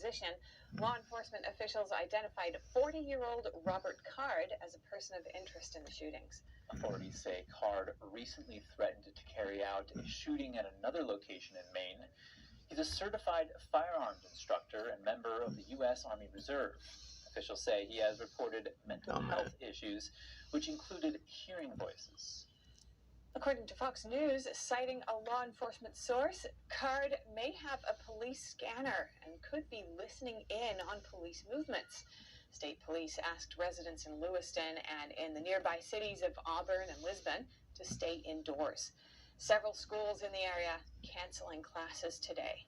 position. Law enforcement officials identified 40-year-old Robert Card as a person of interest in the shootings. Authorities say Card recently threatened to carry out a shooting at another location in Maine. He's a certified firearms instructor and member of the U.S. Army Reserve. Officials say he has reported mental health issues, which included hearing voices. According to Fox News, citing a law enforcement source, Card may have a police scanner and could be listening in on police movements. State police asked residents in Lewiston and in the nearby cities of Auburn and Lisbon to stay indoors. Several schools in the area canceling classes today.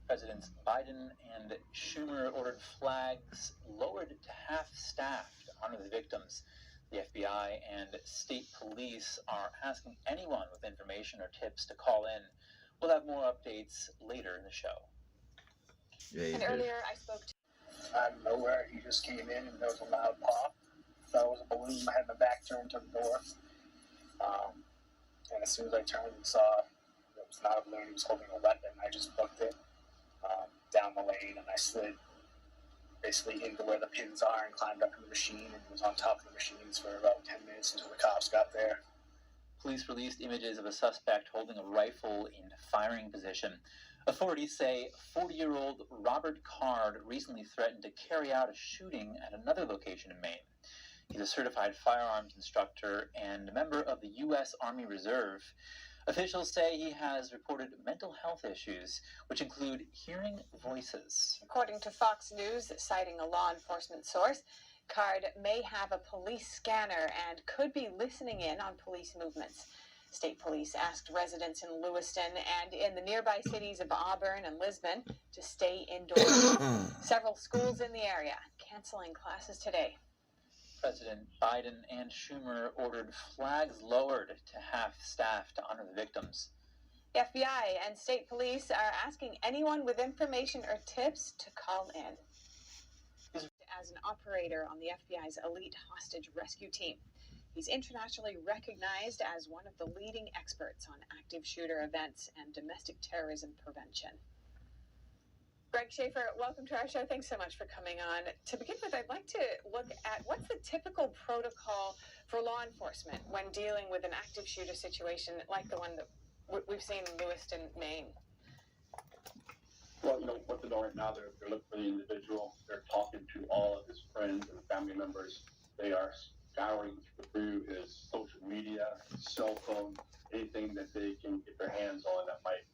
Presidents Biden and Schumer ordered flags lowered to half-staff to honor the victims. The FBI and state police are asking anyone with information or tips to call in. We'll have more updates later in the show. And earlier I spoke to... Out of nowhere, he just came in and there was a loud pop. Thought it was a balloon. I had my back turned to the door. And as soon as I turned and saw it was not a balloon, he was holding a weapon, I just booked it down the lane and I slid basically into where the pins are and climbed up in the machine and was on top of the machines for about 10 minutes until the cops got there. Police released images of a suspect holding a rifle in firing position. Authorities say 40-year-old Robert Card recently threatened to carry out a shooting at another location in Maine. He's a certified firearms instructor and a member of the U.S. Army Reserve. Officials say he has reported mental health issues, which include hearing voices. According to Fox News, citing a law enforcement source, Card may have a police scanner and could be listening in on police movements. State police asked residents in Lewiston and in the nearby cities of Auburn and Lisbon to stay indoors. Several schools in the area canceling classes today. President Biden and Schumer ordered flags lowered to half-staff to honor the victims. The FBI and state police are asking anyone with information or tips to call in. As an operator on the FBI's elite hostage rescue team, he's internationally recognized as one of the leading experts on active shooter events and domestic terrorism prevention. Greg Schaefer, welcome to our show. Thanks so much for coming on. To begin with, I'd like to look at what's the typical protocol for law enforcement when dealing with an active shooter situation like the one that we've seen in Lewiston, Maine. Well, what they're doing right now, they're looking for the individual. They're talking to all of his friends and family members. They are scouring through his social media, his cell phone, anything that they can get their hands on that might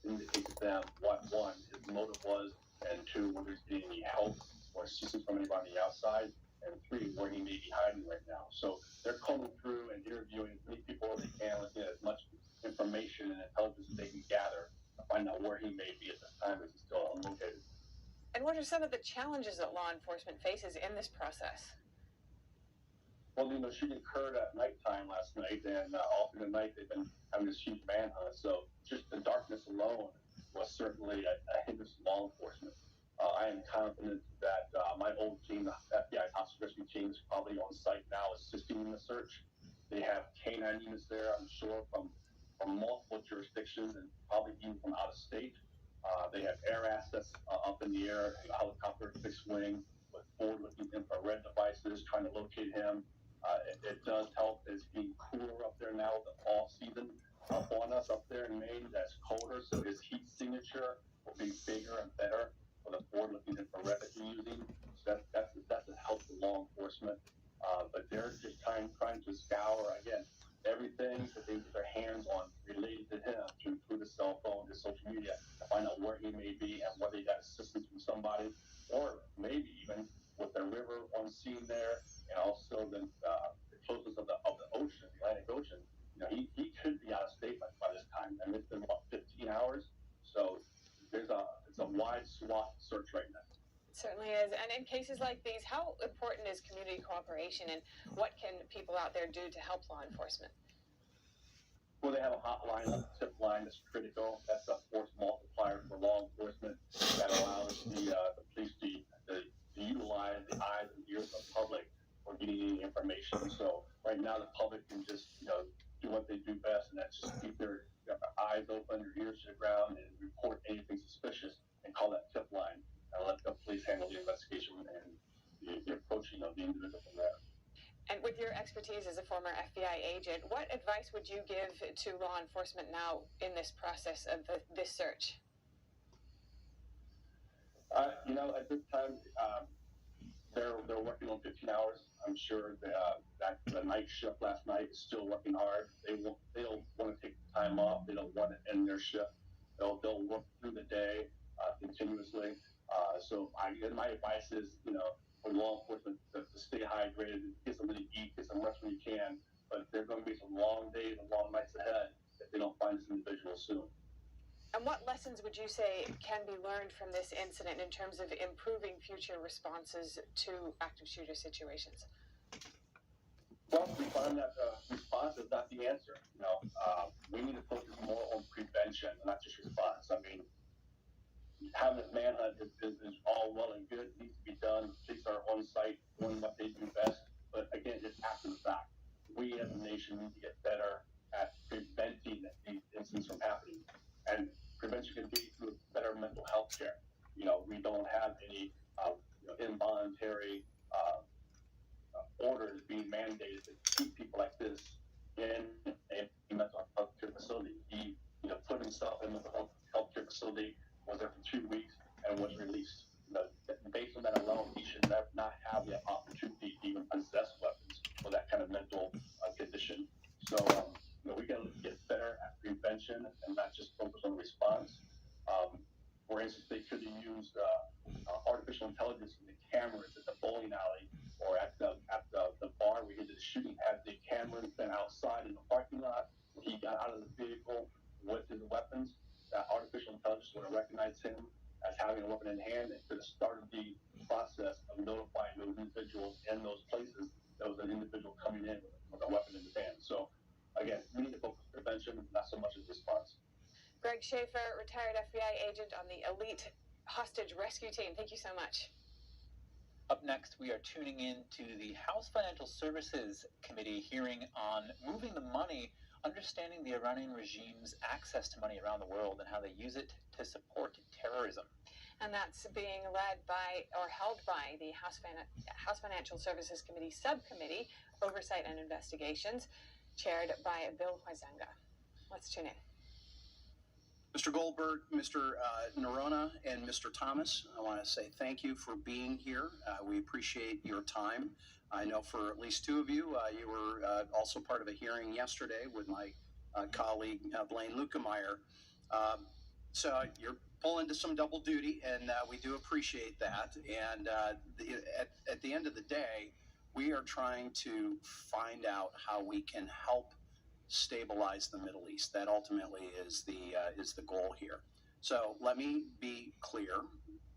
indicate to them what, one, his motive was, and two, whether he's getting any help or assistance from anybody on the outside, and three, where he may be hiding right now. So they're combing through and interviewing as many people as they can, looking at as much information and intelligence as they can gather to find out where he may be at this time as he's still unlocated. And what are some of the challenges that law enforcement faces in this process? Well, the shooting occurred at nighttime last night, and all through the night they've been having this huge manhunt. So just the darkness alone was certainly a hindrance to law enforcement. I am confident that my old team, the FBI hostage rescue team, is probably on site now assisting in the search. They have canine units there, I'm sure, from multiple jurisdictions and probably even from out of state. They have air assets up in the air, a helicopter, fixed wing, with forward-looking infrared devices trying to locate him. It does help. It's getting cooler up there now with the fall season up on us up there in Maine. That's colder, so his heat signature will be bigger and better for the forward-looking infrared that you're using. So that's a help to law enforcement. But they're just trying to scour, again, everything that they get their hands on related to him through the cell phone, his social media, to find out where he may be and whether he got assistance from somebody, or maybe even with the river on scene there, and also the closeness of the ocean, the Atlantic Ocean. He could be out of state by this time. I mean, it's been 15 hours, so it's a wide swath search right now. It certainly is. And in cases like these, how important is community cooperation, and what can people out there do to help law enforcement? Well, they have a hotline, a tip line that's critical. That's a force multiplier for law enforcement that allows the police to utilize the eyes and ears of the public for getting any information. So right now, the public can just do what they do best, and that's just keep their eyes open, their ears to the ground, and report anything suspicious and call that tip line. police handle the investigation and the approaching of the individual from there. And with your expertise as a former FBI agent, what advice would you give to law enforcement now in this process of this search? At this time, they're working on 15 hours. I'm sure that the night shift last night is still working hard. They'll want to take time off. They don't want to end their shift. They'll work through the day continuously. So my advice is, for law enforcement to stay hydrated, get something to eat, get some rest when you can. But there are going to be some long days and long nights ahead if they don't find this individual soon. And what lessons would you say can be learned from this incident in terms of improving future responses to active shooter situations? Well, we find that response is not the answer. We need to focus more on prevention, not just response. I mean, having this manhunt is all well and good. It needs to be done. Police are on site doing what they do best. But again, it's after the fact. We as a nation need to get better at preventing these incidents from happening. And prevention can be through better mental health care. We don't have any involuntary orders being mandated to keep people like this in a mental health care facility. He put himself in a mental health care facility, was there for 2 weeks, and was released. Based on that alone, he should not have the opportunity to even possess weapons for that kind of mental condition. So, we got to get better at prevention and not just focus on response. For instance, they could have used artificial intelligence in the cameras at the bowling alley or at the bar where he did the shooting. Had the cameras been outside in the parking lot when he got out of the vehicle with his weapons, that artificial intelligence would have recognized him as having a weapon in hand and could have started the process of notifying those individuals in those places that was an individual coming in with a weapon in his hand. So, again, we need to focus on prevention, not so much as response. Greg Schaefer, retired FBI agent on the elite hostage rescue team. Thank you so much. Up next, we are tuning in to the House Financial Services Committee hearing on moving the money, understanding the Iranian regime's access to money around the world and how they use it to support terrorism. And that's being led by or held by the House Financial Services Committee Subcommittee, Oversight and Investigations, chaired by Bill Huizenga. Let's tune in. Mr. Goldberg, Mr. Noronha, and Mr. Thomas, I want to say thank you for being here. We appreciate your time. I know for at least two of you, you were also part of a hearing yesterday with my colleague, Blaine Lukemeyer. So you're pulling to some double duty, and we do appreciate that. And at the end of the day, we are trying to find out how we can help stabilize the Middle East. That ultimately is the goal here. So let me be clear.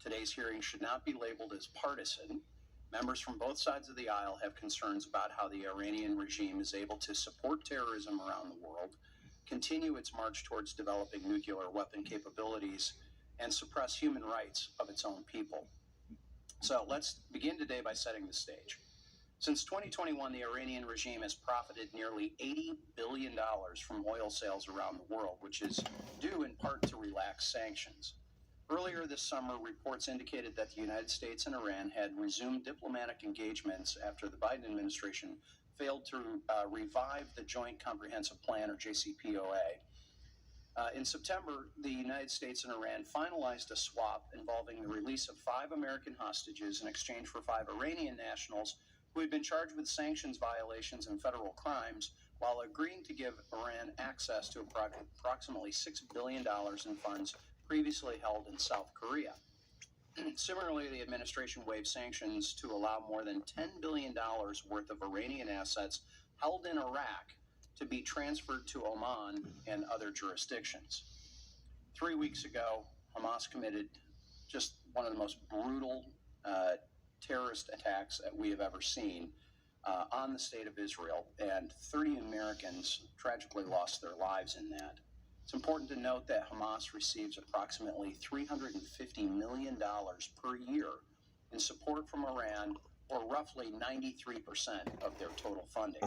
Today's hearing should not be labeled as partisan. Members from both sides of the aisle have concerns about how the Iranian regime is able to support terrorism around the world, continue its march towards developing nuclear weapon capabilities, and suppress human rights of its own people. So let's begin today by setting the stage. Since 2021, the Iranian regime has profited nearly $80 billion from oil sales around the world, which is due in part to relaxed sanctions. Earlier this summer, reports indicated that the United States and Iran had resumed diplomatic engagements after the Biden administration failed to revive the Joint Comprehensive Plan, or JCPOA. In September, the United States and Iran finalized a swap involving the release of 5 American hostages in exchange for 5 Iranian nationals who had been charged with sanctions violations and federal crimes, while agreeing to give Iran access to approximately $6 billion in funds previously held in South Korea. Similarly, the administration waived sanctions to allow more than $10 billion worth of Iranian assets held in Iraq to be transferred to Oman and other jurisdictions. 3 weeks ago, Hamas committed just one of the most brutal terrorist attacks that we have ever seen on the state of Israel, and 30 Americans tragically lost their lives in that. It's important to note that Hamas receives approximately $350 million per year in support from Iran, or roughly 93% of their total funding.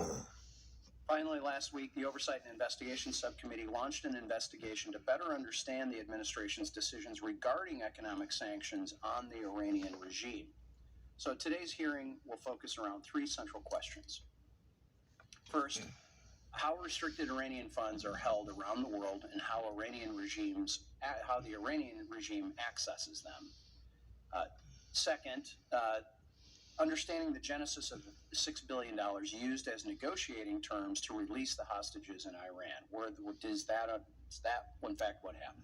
Finally, last week, the Oversight and Investigation Subcommittee launched an investigation to better understand the administration's decisions regarding economic sanctions on the Iranian regime. So today's hearing will focus around three central questions. First, how restricted Iranian funds are held around the world and how the Iranian regime accesses them. Second, understanding the genesis of the $6 billion used as negotiating terms to release the hostages in Iran. Is that in fact what happened?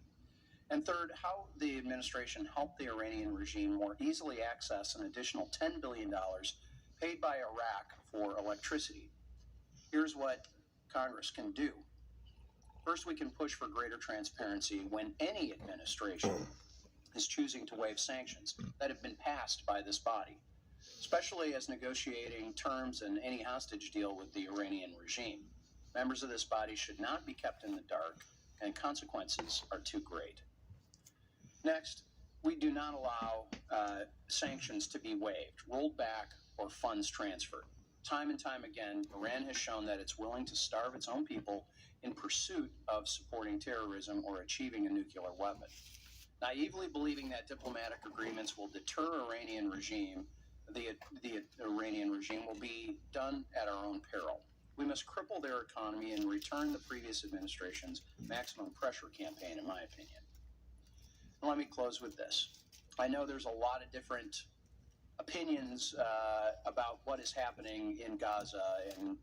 And third, how the administration helped the Iranian regime more easily access an additional $10 billion paid by Iraq for electricity. Here's what Congress can do. First, we can push for greater transparency when any administration is choosing to waive sanctions that have been passed by this body, especially as negotiating terms in any hostage deal with the Iranian regime. Members of this body should not be kept in the dark, and consequences are too great. Next, we do not allow sanctions to be waived, rolled back, or funds transferred. Time and time again, Iran has shown that it's willing to starve its own people in pursuit of supporting terrorism or achieving a nuclear weapon. Naively believing that diplomatic agreements will deter the Iranian regime will be done at our own peril. We must cripple their economy and return the previous administration's maximum pressure campaign, in my opinion. And let me close with this. I know there's a lot of different opinions about what is happening in Gaza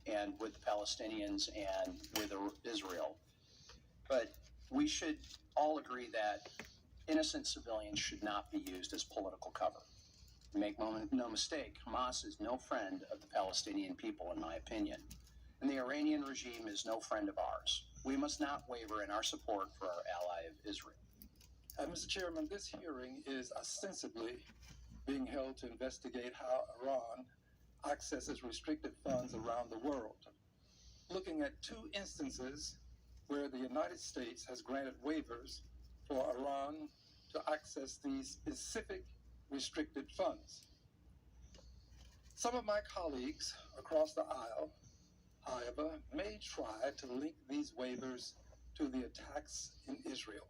and with the Palestinians and with Israel. But we should all agree that innocent civilians should not be used as political cover. Make no mistake, Hamas is no friend of the Palestinian people, in my opinion. And the Iranian regime is no friend of ours. We must not waver in our support for our ally of Israel. Mr. Chairman, this hearing is ostensibly being held to investigate how Iran accesses restricted funds around the world, looking at two instances where the United States has granted waivers for Iran to access these specific restricted funds. Some of my colleagues across the aisle, however, may try to link these waivers to the attacks in Israel.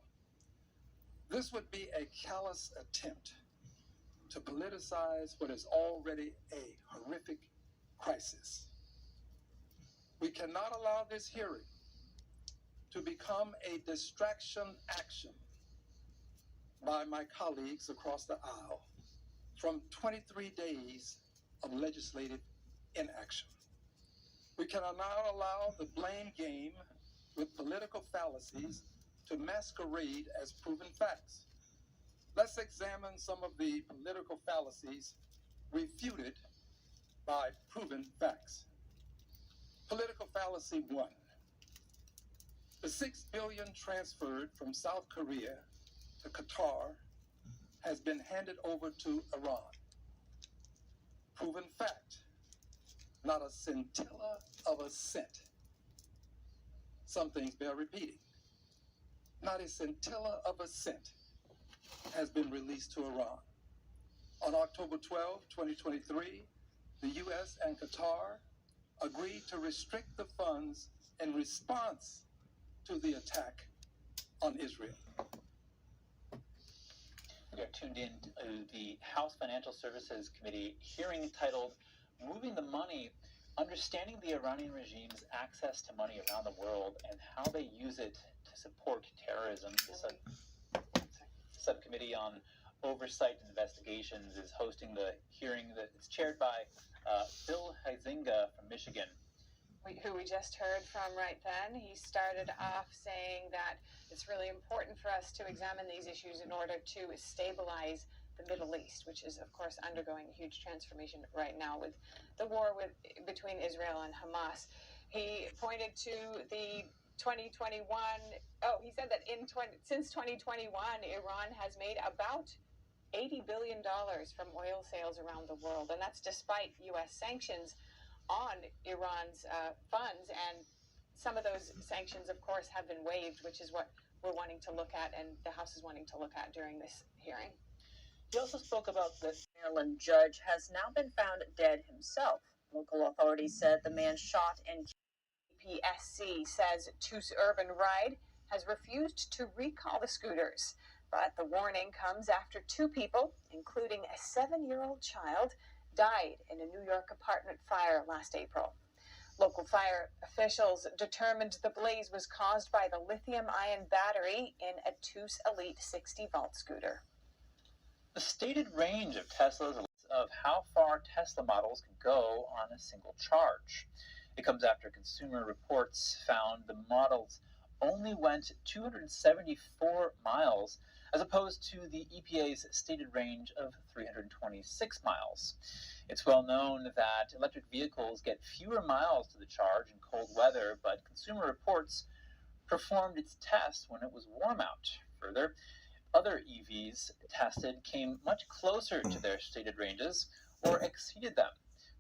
This would be a callous attempt to politicize what is already a horrific crisis. We cannot allow this hearing to become a distraction action by my colleagues across the aisle from 23 days of legislative inaction. We cannot allow the blame game with political fallacies to masquerade as proven facts. Let's examine some of the political fallacies refuted by proven facts. Political fallacy 1. The $6 billion transferred from South Korea to Qatar has been handed over to Iran. Proven fact. Not a scintilla of a cent. Some things bear repeating. Not a scintilla of a cent has been released to Iran. On October 12, 2023, the U.S. and Qatar agreed to restrict the funds in response to the attack on Israel. We are tuned in to the House Financial Services Committee hearing entitled Moving the Money, Understanding the Iranian Regime's Access to Money Around the World and How They Use It to Support Terrorism. The Subcommittee on Oversight and Investigations is hosting the hearing that is chaired by Bill Huizenga from Michigan. Who we just heard from right then. He started off saying that it's really important for us to examine these issues in order to stabilize the Middle East, which is, of course, undergoing a huge transformation right now with the war between Israel and Hamas. He pointed to the 2021. He said that since 2021, Iran has made about $80 billion from oil sales around the world, and that's despite U.S. sanctions on Iran's funds, and some of those sanctions, of course, have been waived, which is what we're wanting to look at, and the House is wanting to look at during this hearing. He also spoke about the Maryland judge has now been found dead himself. Local authorities said the man shot and killed UPSC says Toos Urban Ride has refused to recall the scooters. But the warning comes after 2 people, including a 7-year-old child, died in a New York apartment fire last April. Local fire officials determined the blaze was caused by the lithium-ion battery in a Toos Elite 60-volt scooter. The stated range of Tesla's of how far Tesla models can go on a single charge. It comes after Consumer Reports found the models only went 274 miles as opposed to the EPA's stated range of 326 miles. It's well known that electric vehicles get fewer miles to the charge in cold weather, but Consumer Reports performed its test when it was warm out. Further, other EVs tested came much closer to their stated ranges or exceeded them.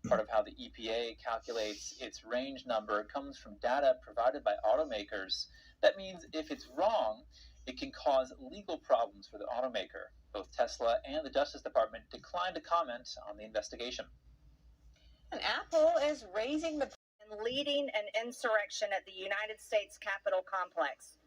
Part of how the EPA calculates its range number comes from data provided by automakers. That means if it's wrong, it can cause legal problems for the automaker. Both Tesla and the Justice Department declined to comment on the investigation. And Apple is raising the and leading an insurrection at the United States Capitol complex.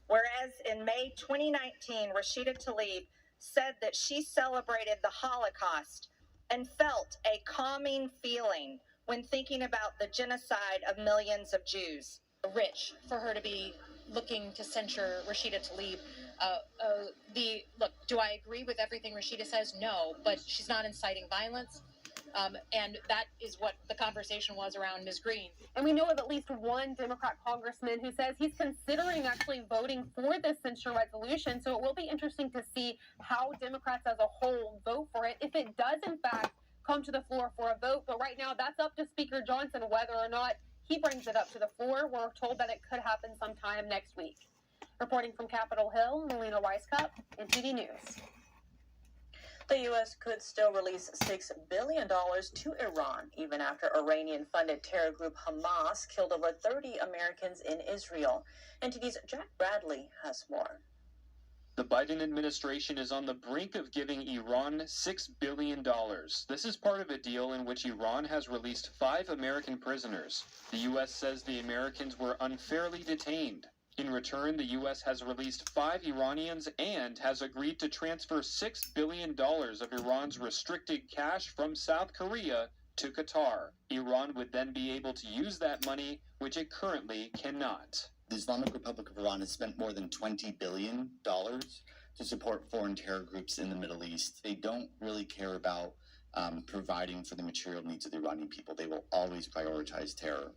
Whereas in May 2019, Rashida Tlaib said that she celebrated the Holocaust and felt a calming feeling when thinking about the genocide of millions of Jews. Rich for her to be looking to censure Rashida Tlaib. Look, do I agree with everything Rashida says? No, but she's not inciting violence. And that is what the conversation was around Ms. Green. And we know of at least one Democrat congressman who says he's considering actually voting for this censure resolution. So it will be interesting to see how Democrats as a whole vote for it, if it does in fact come to the floor for a vote. But right now, that's up to Speaker Johnson whether or not he brings it up to the floor. We're told that it could happen sometime next week. Reporting from Capitol Hill, Melina Weisskopf, NTD News. The U.S. could still release $6 billion to Iran, even after Iranian-funded terror group Hamas killed over 30 Americans in Israel. NTD's Jack Bradley has more. The Biden administration is on the brink of giving Iran $6 billion. This is part of a deal in which Iran has released 5 American prisoners. The U.S. says the Americans were unfairly detained. In return, the U.S. has released 5 Iranians and has agreed to transfer $6 billion of Iran's restricted cash from South Korea to Qatar. Iran would then be able to use that money, which it currently cannot. The Islamic Republic of Iran has spent more than $20 billion to support foreign terror groups in the Middle East. They don't really care about providing for the material needs of the Iranian people. They will always prioritize terror.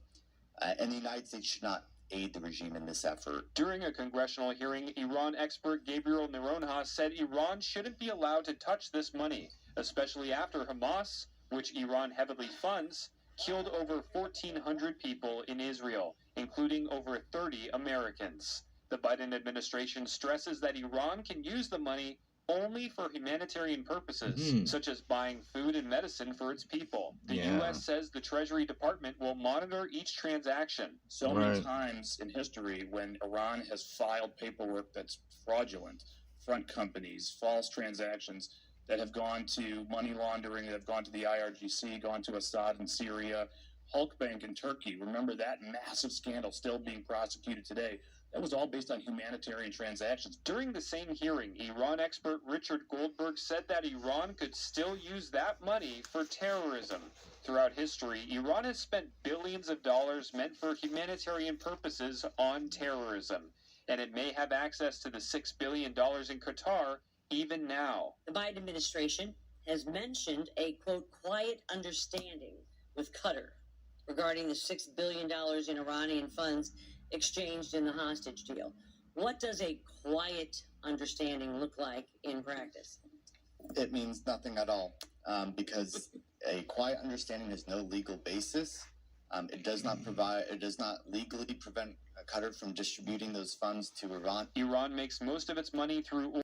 And the United States should not aid the regime in this effort. During a congressional hearing, Iran expert Gabriel Naronha said Iran shouldn't be allowed to touch this money, especially after Hamas, which Iran heavily funds, killed over 1,400 people in Israel, including over 30 Americans. The Biden administration stresses that Iran can use the money only for humanitarian purposes, such as buying food and medicine for its people. The U.S. says the Treasury Department will monitor each transaction. So many times in history when Iran has filed paperwork that's fraudulent, front companies, false transactions that have gone to money laundering, that have gone to the IRGC, gone to Assad in Syria, Hulk Bank in Turkey. Remember that massive scandal still being prosecuted today? That was all based on humanitarian transactions. During the same hearing, Iran expert Richard Goldberg said that Iran could still use that money for terrorism. Throughout history, Iran has spent billions of dollars meant for humanitarian purposes on terrorism, and it may have access to the $6 billion in Qatar even now. The Biden administration has mentioned a, quote, quiet understanding with Qatar regarding the $6 billion in Iranian funds exchanged in the hostage deal. What does a quiet understanding look like in practice? It means nothing at all, because a quiet understanding has no legal basis. It does not legally prevent Qatar from distributing those funds to Iran. Iran makes most of its money through